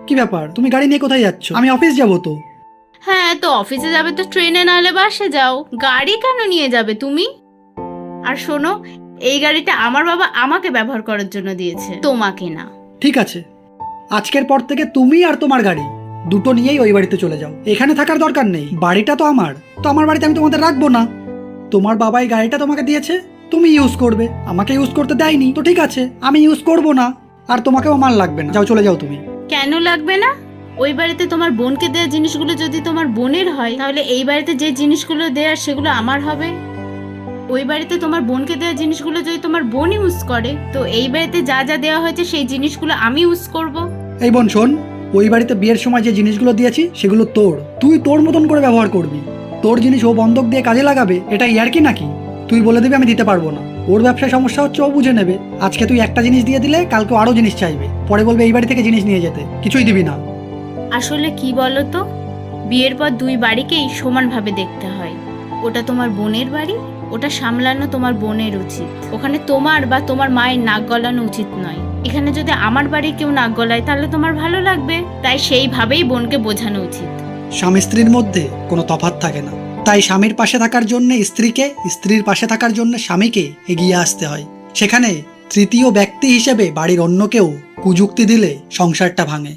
কি ব্যাপার, তুমি গাড়ি নিয়ে কোথায় যাচ্ছ? আমি অফিস যাবো তো। হ্যাঁ, তো অফিসে যাবে তো ট্রেনে না হলে বাসে যাও, গাড়ি কেন নিয়ে যাবে তুমি? আর শোনো, এই গাড়িটা আমার বাবা আমাকে ব্যবহার করার জন্য দিয়েছে, তোমাকে না। ঠিক আছে, আজকের পর থেকে তুমি আর তোমার গাড়ি দুটো নিয়েই ওই বাড়িতে চলে যাও। এখানে থাকার দরকার নেই, বাড়িটা তো আমার। তো আমার বাড়িতে আমি তোমাদের রাখবো না। তোমার বাবা এই গাড়িটা তোমাকে দিয়েছে, তুমি ইউজ করবে, আমাকে ইউজ করতে দেয়নি। তো ঠিক আছে, আমি ইউজ করবো না, আর তোমাকেও আমার লাগবে না। যাও, চলে যাও তুমি। কেন লাগবে না? ওই বাড়িতে তোমার বোনকে দেওয়া জিনিসগুলো যদি তোমার বোনের হয়, তাহলে এই বাড়িতে যে জিনিসগুলো দেওয়ার সেগুলো আমার হবে। ওই বাড়িতে তোমার বোনকে দেওয়া জিনিসগুলো যদি তোমার বোন ইউজ করে, তো এই বাড়িতে যা যা দেওয়া হয়েছে সেই জিনিসগুলো আমি ইউজ করব। এই বোন শোন, ওই বাড়িতে বিয়ের সময় যে জিনিসগুলো দিয়েছি সেগুলো তোর, তুই তোর মতন করে ব্যবহার করবি। তোর জিনিস ও বন্ধক দিয়ে কাজে লাগাবে, এটা ইয়ার কি নাকি? তুই বলে দিবি আমি দিতে পারবো না। ওর ব্যবসায় সমস্যা হচ্ছে, ও বুঝে নেবে। আজকে তুই একটা জিনিস দিয়ে দিলে কালকে আরো জিনিস চাইবে, পরে বলবে এই বাড়ি থেকে জিনিস নিয়ে যেতে, কিছুই দিবি না। আসলে কি বলো তো, বিয়ের পর দুই বাড়িকেই সমানভাবে দেখতে হয়। ওটা তোমার বোনের বাড়ি, ওটা সামলানো তোমার বোনের উচিত। ওখানে তোমার বা তোমার মায়ের নাক গলানো উচিত নয়। এখানে যদি আমার বাড়ির কেউ নাক গলায় তাহলে তোমার ভালো লাগবে, তাই সেইভাবেই বোনকে বোঝানো উচিত। স্বামী স্ত্রীর মধ্যে কোনো তফাৎ থাকে না, তাই স্বামীর পাশে থাকার জন্য স্ত্রীকে, স্ত্রীর পাশে থাকার জন্য স্বামীকে এগিয়ে আসতে হয়। সেখানে তৃতীয় ব্যক্তি হিসেবে বাড়ির অন্য কেউ কুযুক্তি দিলে সংসারটা ভাঙে।